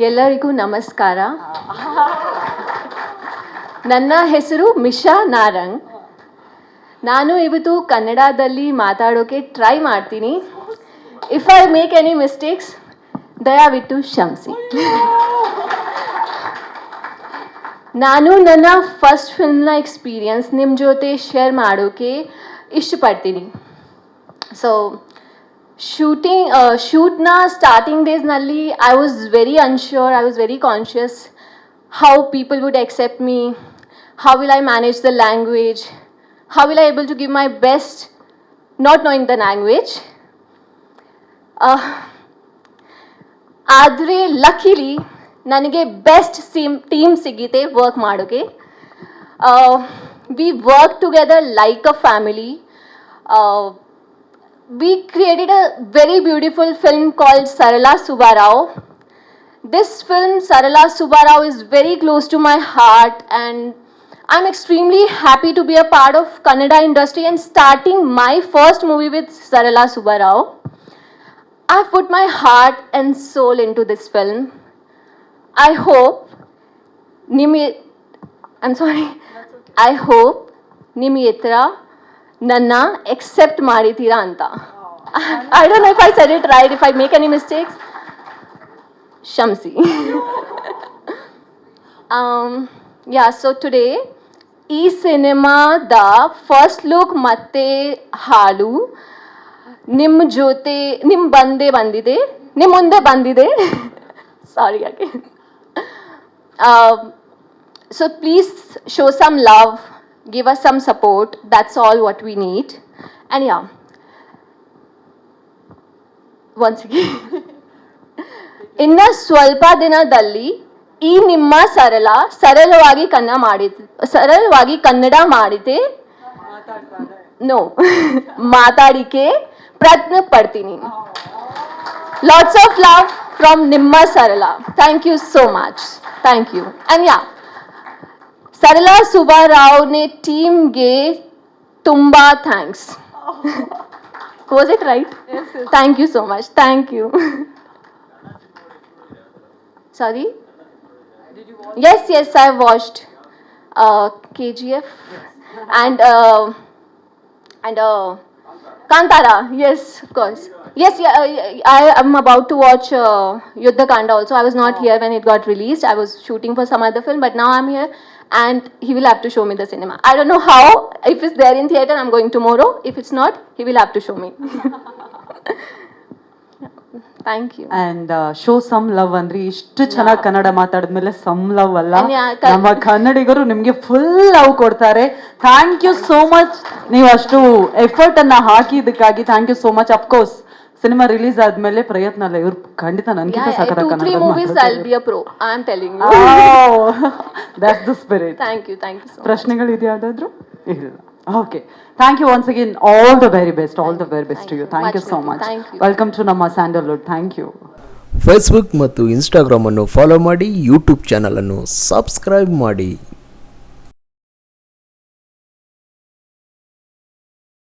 ಎಲ್ಲರಿಗೂ ನಮಸ್ಕಾರ. ನನ್ನ ಹೆಸರು ಮಿಶಾ ನಾರಂಗ್. ನಾನು ಇವತ್ತು ಕನ್ನಡದಲ್ಲಿ ಮಾತಾಡೋಕೆ ಟ್ರೈ ಮಾಡ್ತೀನಿ. If I make any mistakes ದಯವಿಟ್ಟು ಕ್ಷಮಿಸಿ. ನಾನು ನನ್ನ ಫಸ್ಟ್ ಫಿಲ್ಮ್ನ ಎಕ್ಸ್ಪೀರಿಯನ್ಸ್ ನಿಮ್ಮ ಜೊತೆ ಶೇರ್ ಮಾಡೋಕೆ ಇಷ್ಟಪಡ್ತೀನಿ. ಸೊ ಶೂಟ್ನ ಸ್ಟಾರ್ಟಿಂಗ್ ಡೇಸ್ನಲ್ಲಿ I was very unsure, I was very conscious how people would accept me, how will I manage the language, how will I able to give my best not knowing the language. ಆದರೆ ಲಕ್ಕಿಲಿ ನನಗೆ best team ಸಿಗಿದೆ work ಮಾಡೋಕ್ಕೆ. We work together like a family. We created a very beautiful film called Sarala Subbarao. This film, Sarala Subbarao, is very close to my heart, and I'm extremely happy to be a part of Kannada industry and starting my first movie with Sarala Subbarao. I've put my heart and soul into this film. I hope I hope Nimi Etra ನನ್ನ accept ಮಾಡಿದ್ದೀರಾ ಅಂತ. I don't know if I said it right. If I make any mistakes ಕ್ಷಮಿಸಿ. So today ಈ ಸಿನಿಮಾದ first look ಮತ್ತೆ ಹಾಡು ನಿಮ್ಮ ಮುಂದೆ ಬಂದಿದೆ. ಸಾರಿ ಯಾಕೆ. So please show some love, give us some support. That's all what we need. And yeah, once again inna swalpa dinadalli ee nimma saralವಾಗಿ ಕನ್ನಡ ಮಾಡಿದೆ no ಮಾತಾಡಿಕೆ ಪ್ರಯತ್ನ ಪಡ್ತೀನಿ. Lots of love from Nimma Sarala. Thank you so much. Thank you. And yeah, Sarala Subbarao ने team गे तुम्बा thanks. Was it right? Yes. Thank you so much. Thank you. Sorry? Did you watch? Yes, I watched KGF and Kantara. Yes, of course. Yes, I am about to watch Yuddha Kanda also. I was not here when it got released. I was shooting for some other film, but now I'm here. And he will have to show me the cinema. I don't know how. If it's there in theater, I'm going tomorrow. If it's not, he will have to show me. Thank you. And show some love ಅಂದ್ರೆ ಇಷ್ಟು ಚೆನ್ನಾಗಿ Kannada ಮಾತಾಡಿದ್ಮೇಲೆ some love ಅಲ್ಲ, ನಮ್ಮ ಕನ್ನಡಿಗರು ನಿಮ್ಗೆ full love ಕೊಡ್ತಾರೆ. Thank you so much. ನೀವು ಅಷ್ಟು ಎಫರ್ಟ್ ಅನ್ನ ಹಾಕಿದ್ದಕ್ಕಾಗಿ thank you so much. Of course cinema release ಆದ್ಮೇಲೆ ಪ್ರಯತ್ನ ಅಲ್ಲ, ಇವ್ರು ಖಂಡಿತ ನನ್ಗಿಂತ ಸಕಲ ಕನ್ನಡ ಪ್ರಶ್ನೆಗಳಿದೆಯಾ ಯಾವ್ದಾದ್ರು? ಇಲ್ಲ. Okay, thank you once again. All the very best, all the very best to you. Thank you so much. Welcome to ನಮ್ಮ ಸ್ಯಾಂಡಲ್ವುಡ್. Thank you. ಫೇಸ್ಬುಕ್ ಮತ್ತು ಇನ್ಸ್ಟಾಗ್ರಾಮ್ ಅನ್ನು ಫಾಲೋ ಮಾಡಿ, ಯೂಟ್ಯೂಬ್ ಚಾನಲ್ ಅನ್ನು ಸಬ್ಸ್ಕ್ರೈಬ್ ಮಾಡಿ.